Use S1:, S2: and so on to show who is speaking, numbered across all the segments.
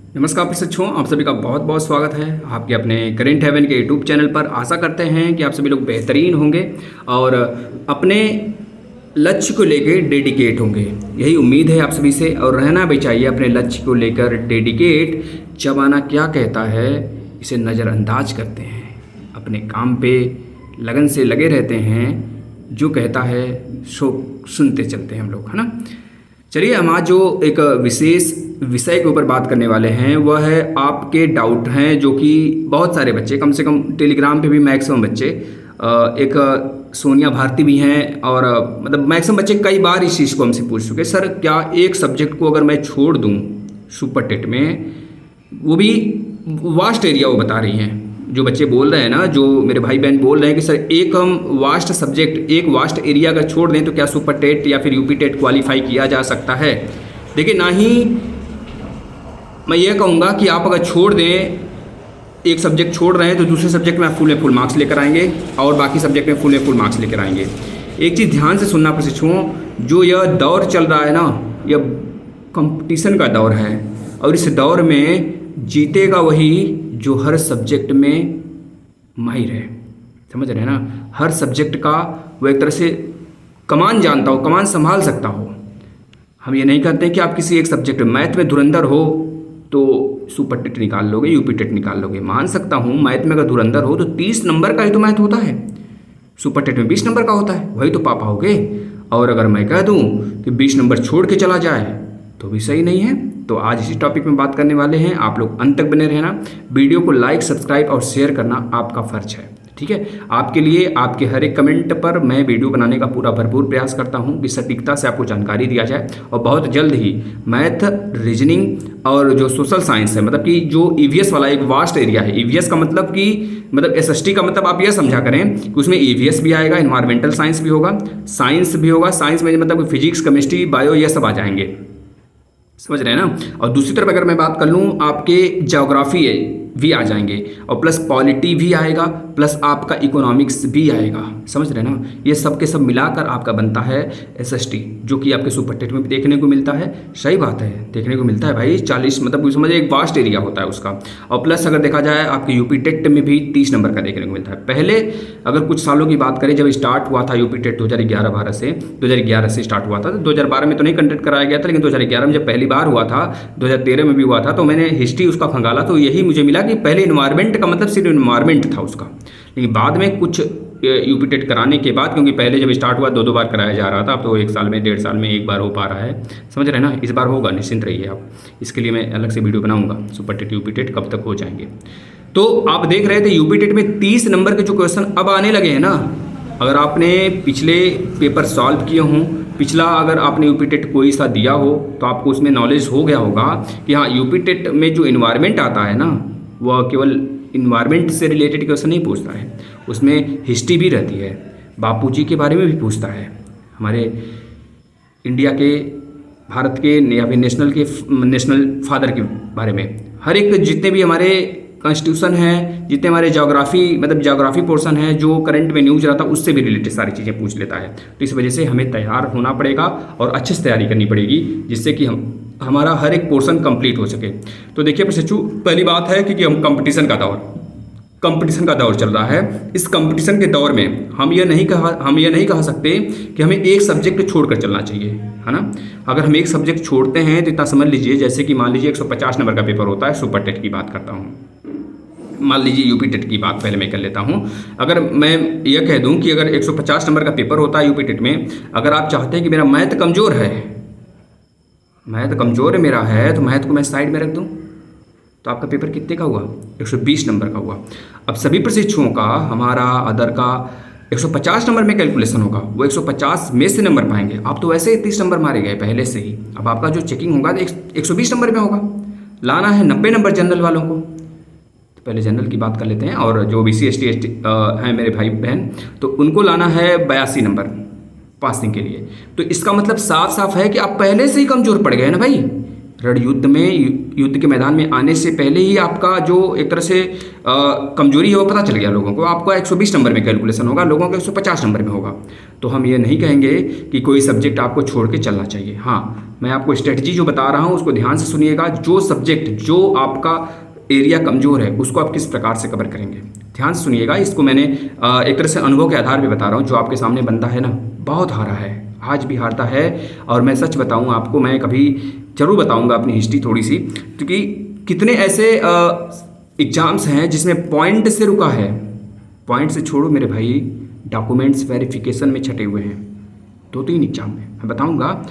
S1: नमस्कार प्रशिक्षुओं, आप सभी का बहुत बहुत स्वागत है आपके अपने करेंट हेवन के यूट्यूब चैनल पर। आशा करते हैं कि आप सभी लोग बेहतरीन होंगे और अपने लक्ष्य को लेकर डेडिकेट होंगे। यही उम्मीद है आप सभी से, और रहना भी चाहिए अपने लक्ष्य को लेकर डेडिकेट। जमाना क्या कहता है इसे नज़रअंदाज करते हैं, अपने काम पे लगन से लगे रहते हैं, जो कहता है सो सुनते चलते हैं हम लोग, है ना। चलिए, हम आज जो एक विशेष विषय के ऊपर बात करने वाले हैं वह है आपके डाउट हैं, जो कि बहुत सारे बच्चे, कम से कम टेलीग्राम पे भी मैक्सिमम बच्चे, एक सोनिया भारती भी हैं, और मतलब मैक्सिमम बच्चे कई बार इस चीज़ को हमसे पूछ चुके, सर क्या एक सब्जेक्ट को अगर मैं छोड़ दूं सुपर टेट में, वो भी वास्ट एरिया, वो बता रही हैं जो बच्चे बोल रहे हैं ना, जो मेरे भाई बहन बोल रहे हैं कि सर एक हम वास्ट सब्जेक्ट, एक वास्ट एरिया अगर छोड़ दें तो क्या सुपर टेट या फिर यूपी टेट क्वालिफाई किया जा सकता है। देखिए, ना ही मैं ये कहूँगा कि आप अगर छोड़ दें, एक सब्जेक्ट छोड़ रहे हैं तो दूसरे सब्जेक्ट में आप फुल मार्क्स लेकर आएंगे और बाकी सब्जेक्ट में फुल मार्क्स लेकर आएंगे। एक चीज़ ध्यान से सुनना प्रशिक्षुओं, जो यह दौर चल रहा है ना, यह कंपटीशन का दौर है, और इस दौर में जीतेगा वही जो हर सब्जेक्ट में माहिर है। समझ रहे हैं ना, हर सब्जेक्ट का वो एक तरह से कमान जानता हो, कमान संभाल सकता हो। हम ये नहीं कहते कि आप किसी एक सब्जेक्ट में, मैथ में धुरंधर हो तो सुपर टेट निकाल लोगे, यूपी टेट निकाल लोगे। मान सकता हूँ मैथ में अगर धुरंधर हो तो 30 नंबर का ही तो मैथ होता है, सुपर टेट में 20 नंबर का होता है, वही तो पा पाओगे। और अगर मैं कह दूँ कि 20 नंबर छोड़ के चला जाए तो भी सही नहीं है। तो आज इसी टॉपिक में बात करने वाले हैं, आप लोग अंत तक बने रहना। वीडियो को लाइक, सब्सक्राइब और शेयर करना आपका फर्ज है, ठीक है। आपके लिए, आपके हर एक कमेंट पर मैं वीडियो बनाने का पूरा भरपूर प्रयास करता हूं कि सटीकता से आपको जानकारी दिया जाए। और बहुत जल्द ही मैथ, रीजनिंग और जो सोशल साइंस है, मतलब कि जो ईवीएस वाला एक वास्ट एरिया है। ईवीएस का मतलब कि मतलब एसएसटी का मतलब आप यह समझा करें कि उसमें ईवीएस भी आएगा, इन्वायरमेंटल साइंस भी होगा, साइंस भी होगा। साइंस में मतलब फिजिक्स, केमिस्ट्री, बायो, ये सब आ जाएंगे, समझ रहे हैं ना। और दूसरी तरफ अगर मैं बात कर लूँ, आपके ज्योग्राफी भी आ जाएंगे, और प्लस पॉलिटी भी आएगा, प्लस आपका इकोनॉमिक्स भी आएगा। समझ रहे हैं ना, ये सब के सब मिलाकर आपका बनता है एसएसटी, जो कि आपके सुपर टेट में भी देखने को मिलता है। सही बात है, देखने को मिलता है भाई। 40 मतलब समझिए एक वास्ट एरिया होता है उसका। और प्लस अगर देखा जाए आपके यूपी टेट में भी 30 नंबर का देखने को मिलता है। पहले अगर कुछ सालों की बात करें, जब स्टार्ट हुआ था यूपी टेट 2011 से स्टार्ट हुआ था। 2012 में तो नहीं कंडक्ट कराया गया था, लेकिन 2011 में जब पहली बार हुआ था, 2013 में भी हुआ था, तो मैंने हिस्ट्री उसका खंगाला तो यही मुझे मिला कि पहले इन्वायरमेंट का मतलब सिर्फ इन्वायरमेंट था उसका। लेकिन बाद में कुछ यूपी टेट कराने के बाद, क्योंकि पहले जब स्टार्ट हुआ 2 बार कराया जा रहा था, अब तो 1 साल में, 1.5 साल में एक बार हो पा रहा है। समझ रहे हैं ना, इस बार होगा, निश्चिंत रहिए आप। इसके लिए मैं अलग से वीडियो बनाऊंगा, सुपर टेट, यूपी टेट कब तक हो जाएंगे। तो आप देख रहे थे यूपी टेट में 30 नंबर के जो क्वेश्चन अब आने लगे हैं ना। अगर आपने पिछले पेपर सॉल्व किए हों, पिछला अगर आपने यूपी टेट कोई सा दिया हो, तो आपको उसमें नॉलेज हो गया होगा कि हाँ, यूपी टेट में जो इन्वायरमेंट आता है ना, वह केवल इन्वायरमेंट से रिलेटेड क्वेश्चन नहीं पूछता है, उसमें हिस्ट्री भी रहती है, बापूजी के बारे में भी पूछता है, हमारे इंडिया के, भारत के या फिर नेशनल फादर के बारे में। हर एक जितने भी हमारे कॉन्स्टिट्यूशन है, जितने हमारे ज्योग्राफी पोर्शन है, जो करंट में न्यूज रहा था, उससे भी रिलेटेड सारी चीज़ें पूछ लेता है। तो इस वजह से हमें तैयार होना पड़ेगा और अच्छे से तैयारी करनी पड़ेगी, जिससे कि हमारा हर एक पोर्शन कंप्लीट हो सके। तो देखिए प्रशिक्षु, पहली बात है कि हम कंपटीशन का दौर चल रहा है। इस कंपटीशन के दौर में हम ये नहीं कह सकते कि हमें एक सब्जेक्ट छोड़कर चलना चाहिए, है ना। अगर हम एक सब्जेक्ट छोड़ते हैं तो इतना समझ लीजिए, जैसे कि मान लीजिए 150 नंबर का पेपर होता है, सुपर टेट की बात करता हूँ, मान लीजिए यूपी टेट की बात पहले मैं कर लेता हूँ। अगर मैं यह कह दूँ कि अगर 150 नंबर का पेपर होता है यूपी टेट में, अगर आप चाहते हैं कि मेरा मैथ कमज़ोर है मेरा है, तो मैथ को मैं साइड में रख दूँ, तो आपका पेपर कितने का हुआ? 120 नंबर का हुआ। अब सभी प्रशिक्षुओं का, हमारा अदर का 150 नंबर में कैलकुलेशन होगा, वो 150 में से नंबर पाएंगे। आप तो वैसे ही 30 नंबर मारे गए पहले से ही। अब आपका जो चेकिंग होगा 120 नंबर में होगा। लाना है 90 नंबर जनरल वालों को। तो पहले जनरल की बात कर लेते हैं, और जो BC ST हैं मेरे भाई बहन, तो उनको लाना है 82 नंबर पासिंग के लिए। तो इसका मतलब साफ साफ है कि आप पहले से ही कमज़ोर पड़ गए ना भाई। रण युद्ध के मैदान में आने से पहले ही आपका जो एक तरह से कमजोरी है वो पता चल गया लोगों को। आपका 120 नंबर में कैलकुलेशन होगा, लोगों का 150 नंबर में होगा। तो हम ये नहीं कहेंगे कि कोई सब्जेक्ट आपको छोड़ के चलना चाहिए। हाँ, मैं आपको स्ट्रेटजी जो बता रहा हूँ उसको ध्यान से सुनिएगा। जो सब्जेक्ट जो आपका एरिया कमज़ोर है उसको आप किस प्रकार से कवर करेंगे, ध्यान से सुनिएगा। इसको मैंने एक तरह से अनुभव के आधार पे बता रहा हूँ। जो आपके सामने बंदा है ना, बहुत हारा है, आज भी हारता है। और मैं सच बताऊँ आपको, मैं कभी ज़रूर बताऊँगा अपनी हिस्ट्री थोड़ी सी, क्योंकि कितने ऐसे एग्ज़ाम्स हैं जिसमें पॉइंट से रुका है। पॉइंट से छोड़ो मेरे भाई, डॉक्यूमेंट्स वेरिफिकेशन में छटे हुए हैं 2-3 एग्ज़ाम में, मैं बताऊँगा।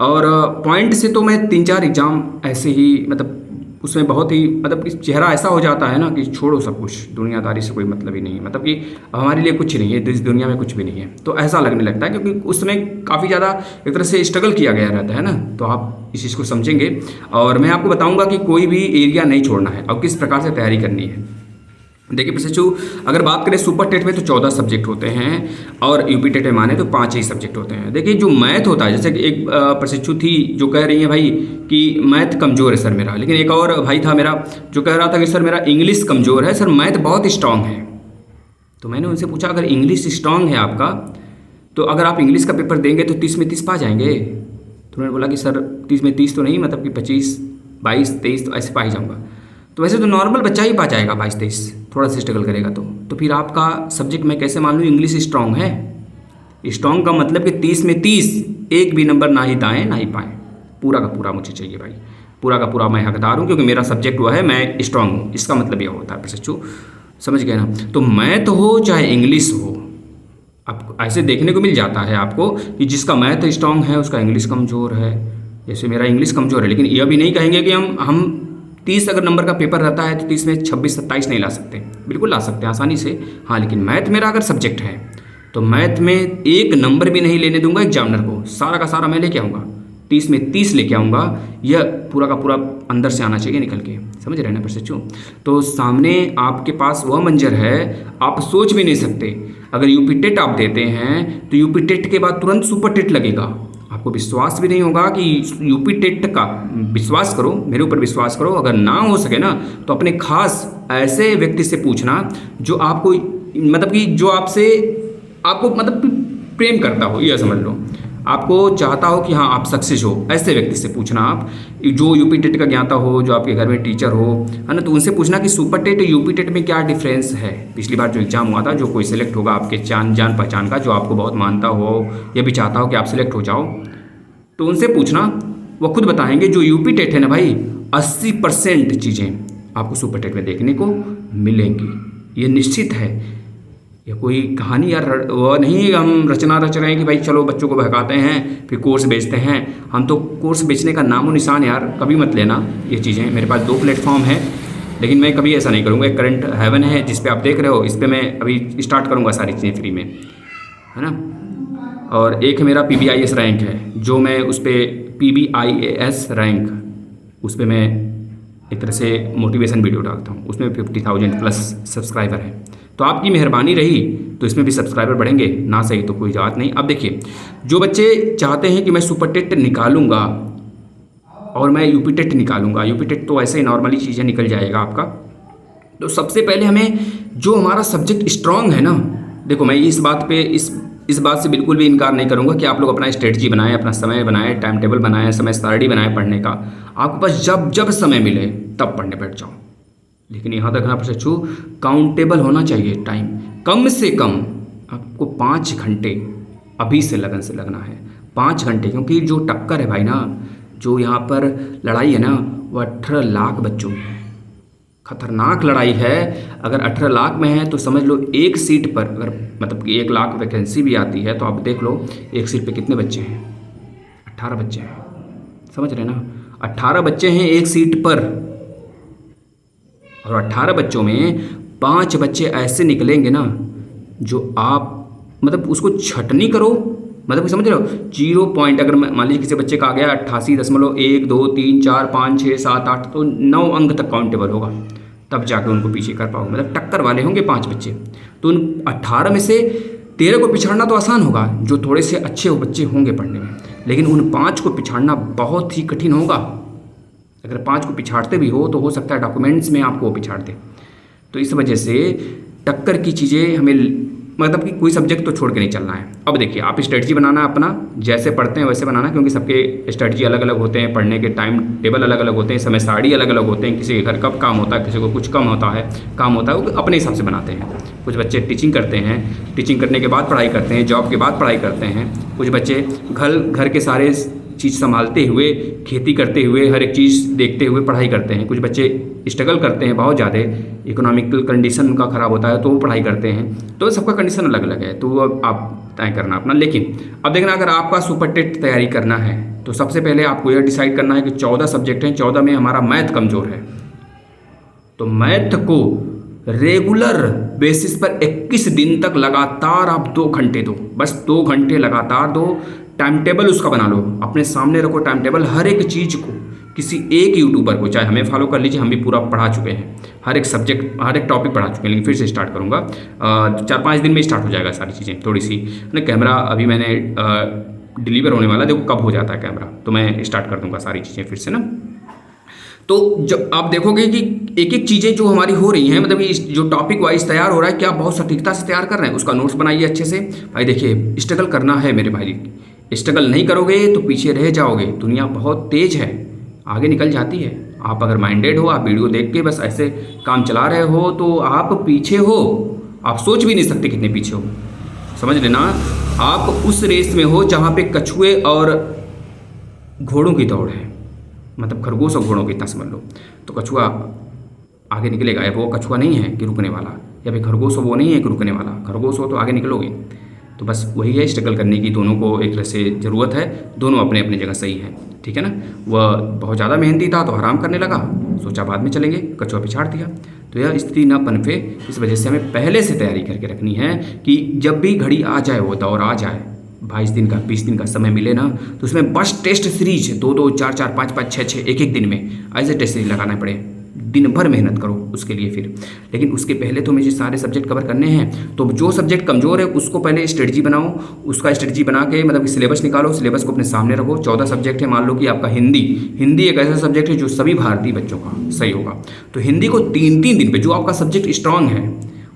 S1: और पॉइंट से तो मैं 3-4 एग्ज़ाम ऐसे ही, मतलब उसमें बहुत ही, मतलब कि चेहरा ऐसा हो जाता है ना कि छोड़ो सब कुछ, दुनियादारी से कोई मतलब ही नहीं है, मतलब कि हमारे लिए कुछ नहीं है, इस दुनिया में कुछ भी नहीं है, तो ऐसा लगने लगता है। क्योंकि उसमें काफ़ी ज़्यादा एक तरह से स्ट्रगल किया गया रहता है ना, तो आप इस चीज़ को समझेंगे। और मैं आपको बताऊँगा कि कोई भी एरिया नहीं छोड़ना है और किस प्रकार से तैयारी करनी है। देखिए प्रशिक्षु, अगर बात करें सुपर टेट में तो 14 सब्जेक्ट होते हैं और यूपी टेट में माने तो 5 ही सब्जेक्ट होते हैं। देखिए जो मैथ होता है, जैसे कि एक प्रशिक्षु थी जो कह रही है भाई कि मैथ कमज़ोर है सर मेरा, लेकिन एक और भाई था मेरा जो कह रहा था कि सर मेरा इंग्लिश कमज़ोर है, सर मैथ बहुत स्ट्रांग है। तो मैंने उनसे पूछा अगर इंग्लिश स्ट्रांग है आपका, तो अगर आप इंग्लिश का पेपर देंगे तो 30 में 30 पा जाएंगे। तो उन्होंने बोला कि सर 30 में 30 तो नहीं, मतलब कि 25, 22, 23 तो ऐसे पा ही जाऊँगा। तो वैसे तो नॉर्मल बच्चा ही पा जाएगा 22-23, थोड़ा सा स्ट्रगल करेगा तो फिर आपका सब्जेक्ट मैं कैसे मान लूँ इंग्लिश स्ट्रांग है। स्ट्रांग का मतलब कि 30 में 30, एक भी नंबर ना ही दाएँ ना ही पाएँ, पूरा का पूरा मुझे चाहिए भाई, पूरा का पूरा मैं हकदार हूँ, क्योंकि मेरा सब्जेक्ट हुआ है, मैं स्ट्रांग हूँ। इसका मतलब यह होता है प्रशिक्षु, समझ गए ना। तो मैथ हो चाहे इंग्लिश हो, अब ऐसे देखने को मिल जाता है आपको कि जिसका मैथ स्ट्रांग है उसका इंग्लिश कमज़ोर है। जैसे मेरा इंग्लिश कमज़ोर है, लेकिन यह भी नहीं कहेंगे कि हम 30 अगर नंबर का पेपर रहता है तो 30 में 26-27 नहीं ला सकते, बिल्कुल ला सकते हैं आसानी से। हाँ, लेकिन मैथ मेरा अगर सब्जेक्ट है तो मैथ में एक नंबर भी नहीं लेने दूंगा एग्जामिनर को, सारा का सारा मैं लेके आऊँगा, 30 में 30 लेके आऊँगा। यह पूरा का पूरा अंदर से आना चाहिए निकल के, समझ रहे हैं ना प्रशिक्षु। तो सामने आपके पास वह मंजर है, आप सोच भी नहीं सकते। अगर यूपी टेट आप देते हैं तो यूपी टेट के बाद तुरंत सुपर टेट लगेगा, आपको विश्वास भी नहीं होगा कि यूपी टेट का, विश्वास करो, मेरे ऊपर विश्वास करो। अगर ना हो सके ना तो अपने खास ऐसे व्यक्ति से पूछना जो आपको, मतलब कि जो आपको मतलब प्रेम करता हो, यह समझ लो, आपको चाहता हो कि हाँ आप सक्सेस हो, ऐसे व्यक्ति से पूछना आप, जो यूपी टेट का ज्ञाता हो, जो आपके घर में टीचर हो, है ना। तो उनसे पूछना कि सुपर टेट और यूपी टेट में क्या डिफरेंस है। पिछली बार जो एग्जाम हुआ था, जो कोई सिलेक्ट होगा आपके जान पहचान का, जो आपको बहुत मानता हो या भी चाहता हो कि आप सिलेक्ट हो जाओ, तो उनसे पूछना, वो खुद बताएंगे। जो यूपी टेट है ना भाई, 80% चीज़ें आपको सुपर टेट में देखने को मिलेंगी, ये निश्चित है। ये कोई कहानी यार वो नहीं हम रचना रच रहे हैं कि भाई चलो बच्चों को बहकाते हैं फिर कोर्स बेचते हैं। हम तो कोर्स बेचने का नामो निशान यार कभी मत लेना ये चीज़ें। मेरे पास 2 प्लेटफॉर्म है, लेकिन मैं कभी ऐसा नहीं करूँगा। एक करंट हेवन है जिस पे आप देख रहे हो, इस पर मैं अभी स्टार्ट करूँगा सारी चीज़ें फ्री में, है ना। और एक मेरा PBIS रैंक है, जो मैं उस पर PBIS रैंक, उस पर मैं एक तरह से मोटिवेशन वीडियो डालता हूँ, उसमें 50,000 प्लस सब्सक्राइबर हैं। तो आपकी मेहरबानी रही तो इसमें भी सब्सक्राइबर बढ़ेंगे, ना सही तो कोई बात नहीं। अब देखिए, जो बच्चे चाहते हैं कि मैं सुपर टेट निकालूंगा और मैं यूपी टेट निकालूंगा, यूपी टेट तो ऐसे ही नॉर्मली चीज़ें निकल जाएगा आपका, तो सबसे पहले हमें जो हमारा सब्जेक्ट स्ट्रांग है ना, देखो मैं इस बात पे इस बात से बिल्कुल भी इनकार नहीं करूंगा कि आप लोग अपना स्ट्रेटजी बनाएं, अपना समय बनाएं, टाइम टेबल बनाएं, समय सारणी बनाएं पढ़ने का। आपके पास जब जब समय मिले तब पढ़ने बैठ जाओ, लेकिन यहाँ तक ना प्रशिक्षु काउंटेबल होना चाहिए टाइम। कम से कम आपको 5 घंटे अभी से लगन से लगना है, 5 घंटे। क्योंकि जो टक्कर है भाई ना, जो यहाँ पर लड़ाई है ना, वो 18 लाख बच्चों में है, खतरनाक लड़ाई है। अगर 18 लाख में है तो समझ लो एक सीट पर, अगर मतलब कि 1 लाख वैकेंसी भी आती है तो आप देख लो एक सीट पे कितने बच्चे हैं, 18 बच्चे हैं, समझ रहे ना। 18 बच्चे हैं एक सीट पर, और 18 बच्चों में 5 बच्चे ऐसे निकलेंगे ना जो आप मतलब उसको छटनी करो, मतलब समझ रहे हो, 0 पॉइंट। अगर मान लीजिए किसी बच्चे का आ गया 88.1 2 3 4 5 6 7 8, तो 9 अंक तक काउंटेबल होगा, तब जाके उनको पीछे कर पाओगे। मतलब टक्कर वाले होंगे 5 बच्चे, तो उन 18 में से 13 को पिछाड़ना तो आसान होगा, जो थोड़े से अच्छे बच्चे होंगे पढ़ने में, लेकिन उन 5 को पिछाड़ना बहुत ही कठिन होगा। अगर 5 को पिछाड़ते भी हो तो हो सकता है डॉक्यूमेंट्स में आपको वो पिछाड़ दे। तो इस वजह से टक्कर की चीज़ें हमें मतलब कि कोई सब्जेक्ट तो छोड़ के नहीं चलना है। अब देखिए, आप स्ट्रेटजी बनाना अपना जैसे पढ़ते हैं वैसे बनाना, क्योंकि सबके स्ट्रेटजी अलग अलग होते हैं, पढ़ने के टाइम टेबल अलग अलग होते हैं, समय सारणी अलग अलग होते हैं, किसी के घर कब काम होता है, किसी को कुछ कम होता है काम होता है, वो अपने हिसाब से बनाते हैं। कुछ बच्चे टीचिंग करते हैं, टीचिंग करने के बाद पढ़ाई करते हैं, जॉब के बाद पढ़ाई करते हैं। कुछ बच्चे घर के सारे चीज़ संभालते हुए, खेती करते हुए, हर एक चीज़ देखते हुए पढ़ाई करते हैं। कुछ बच्चे स्ट्रगल करते हैं बहुत ज़्यादा, इकोनॉमिकल कंडीशन उनका ख़राब होता है तो वो पढ़ाई करते हैं। तो सबका कंडीशन अलग अलग है, तो वो आप तय करना अपना। लेकिन अब देखना, अगर आपका सुपर टेट तैयारी करना है तो सबसे पहले आपको यह डिसाइड करना है कि 14 सब्जेक्ट हैं, 14 में हमारा मैथ कमज़ोर है, तो मैथ को रेगुलर बेसिस पर 21 दिन तक लगातार आप 2 घंटे दो, बस 2 घंटे लगातार दो। टाइम टेबल उसका बना लो, अपने सामने रखो टाइम टेबल, हर एक चीज़ को किसी एक यूट्यूबर को, चाहे हमें फॉलो कर लीजिए, हम भी पूरा पढ़ा चुके हैं, हर एक सब्जेक्ट हर एक टॉपिक पढ़ा चुके हैं। लेकिन फिर से स्टार्ट करूँगा, 4-5 दिन में स्टार्ट हो जाएगा सारी चीज़ें। थोड़ी सी ना कैमरा अभी मैंने डिलीवर होने वाला, देखो कब हो जाता है कैमरा, तो मैं स्टार्ट कर दूँगा सारी चीज़ें फिर से ना। तो जब आप देखोगे कि एक एक चीज़ें जो हमारी हो रही हैं, मतलब इस जो टॉपिक वाइज तैयार हो रहा है, क्या बहुत सटीकता से तैयार कर रहे हैं, उसका नोट्स बनाइए अच्छे से। भाई देखिए, स्ट्रगल करना है मेरे भाई, स्ट्रगल नहीं करोगे तो पीछे रह जाओगे। दुनिया बहुत तेज है, आगे निकल जाती है। आप अगर माइंडेड हो, आप वीडियो देख के बस ऐसे काम चला रहे हो तो आप पीछे हो, आप सोच भी नहीं सकते कितने पीछे हो। समझ लेना, आप उस रेस में हो जहाँ पे कछुए और घोड़ों की दौड़ है, मतलब खरगोश और घोड़ों की, इतना समझ लो। तो कछुआ आगे निकलेगा, या वो कछुआ नहीं है कि रुकने वाला, या फिर खरगोश हो वो नहीं है कि रुकने वाला। खरगोश हो तो आगे निकलोगे। तो बस वही है, स्ट्रगल करने की दोनों को एक तरह से ज़रूरत है, दोनों अपने अपने जगह सही है, ठीक है ना। वह बहुत ज़्यादा मेहनती था तो आराम करने लगा, सोचा बाद में चलेंगे, कछुआ पिछाड़ दिया। तो यह स्थिति ना पनपे, इस वजह से हमें पहले से तैयारी करके रखनी है कि जब भी घड़ी आ जाए, वो दौर आ जाए, 22 दिन का 20 दिन का समय मिले ना, तो उसमें बस टेस्ट सीरीज 2-2, 4-4, 5-5, 6-6 एक दिन में ऐसे टेस्ट सीरीज लगाना पड़े। दिन भर मेहनत करो उसके लिए फिर। लेकिन उसके पहले तो मुझे सारे सब्जेक्ट कवर करने हैं, तो जो सब्जेक्ट कमज़ोर है उसको पहले स्ट्रेटजी बनाओ, उसका स्ट्रेटजी बना के मतलब सिलेबस निकालो, सिलेबस को अपने सामने रखो। 14 सब्जेक्ट है, मान लो कि आपका हिंदी एक ऐसा सब्जेक्ट है जो सभी भारतीय बच्चों का सही होगा, तो हिंदी को 3-3 दिन पे, जो आपका सब्जेक्ट स्ट्रांग है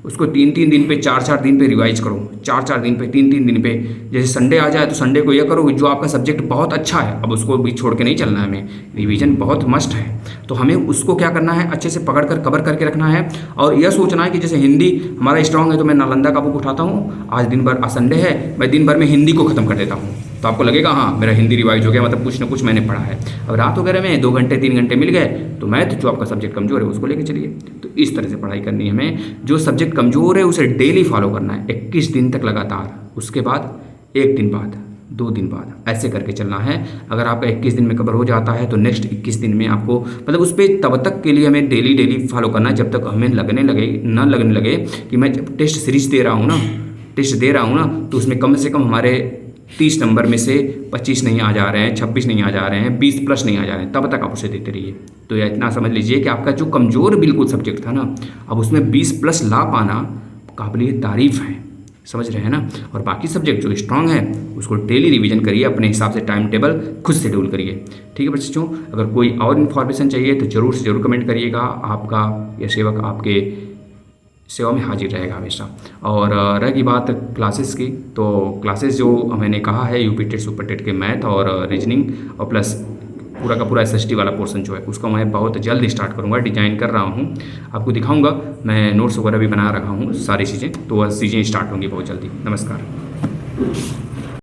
S1: उसको 3-3 दिन पे, 4-4 दिन पे रिवाइज करो, 4-4 दिन पे, 3-3 दिन पे। जैसे संडे आ जाए तो संडे को यह करो, जो आपका सब्जेक्ट बहुत अच्छा है, अब उसको भी छोड़ के नहीं चलना है हमें, रिवीजन बहुत मस्ट है, तो हमें उसको क्या करना है, अच्छे से पकड़ कर कवर करके रखना है। और यह सोचना है कि जैसे हिंदी हमारा स्ट्रांग है तो मैं नालंदा का बुक उठाता हूँ, आज दिन भर, आज संडे है, मैं दिन भर में हिंदी को ख़त्म कर देता हूँ, तो आपको लगेगा हाँ मेरा हिंदी रिवाइज हो गया, मतलब कुछ ना कुछ मैंने पढ़ा है। अब रात वगैरह में 2 घंटे 3 घंटे मिल गए तो मैथ जो आपका सब्जेक्ट कमज़ोर है उसको लेके चलिए। तो इस तरह से पढ़ाई करनी है हमें, जो सब्जेक्ट कमज़ोर है उसे डेली फॉलो करना है 21 दिन तक लगातार, उसके बाद 1 दिन बाद, 2 दिन बाद, ऐसे करके चलना है। अगर आपका 21 दिन में कवर हो जाता है तो नेक्स्ट 21 दिन में आपको मतलब उस पर तब तक के लिए हमें डेली फॉलो करना है, जब तक हमें लगने लगे कि मैं जब टेस्ट सीरीज दे रहा हूँ ना, तो उसमें कम से कम हमारे 30 नंबर में से 25 नहीं आ जा रहे हैं, 26 नहीं आ जा रहे हैं, 20 प्लस नहीं आ जा रहे हैं, तब तक आप उसे देते रहिए। तो यह इतना समझ लीजिए कि आपका जो कमज़ोर बिल्कुल सब्जेक्ट था ना, अब उसमें 20 प्लस ला पाना काबिल तारीफ़ है, समझ रहे हैं ना। और बाकी सब्जेक्ट जो स्ट्रांग है उसको डेली रिवीजन करिए, अपने हिसाब से टाइम टेबल खुद शेड्यूल करिए, ठीक है बच्चों। अगर कोई और इन्फॉर्मेशन चाहिए तो ज़रूर से ज़रूर कमेंट करिएगा, आपका यह सेवक आपके सेवा में हाजिर रहेगा हमेशा। और रही बात क्लासेस की, तो क्लासेस जो मैंने कहा है यूपी टेट सुपर टेट के मैथ और रीजनिंग और प्लस पूरा का पूरा एसएसटी वाला पोर्शन जो है उसका मैं बहुत जल्द स्टार्ट करूँगा, डिजाइन कर रहा हूँ, आपको दिखाऊंगा। मैं नोट्स वगैरह भी बना रखा हूँ सारी चीज़ें, तो वह चीज़ें स्टार्ट होंगी बहुत जल्दी। नमस्कार।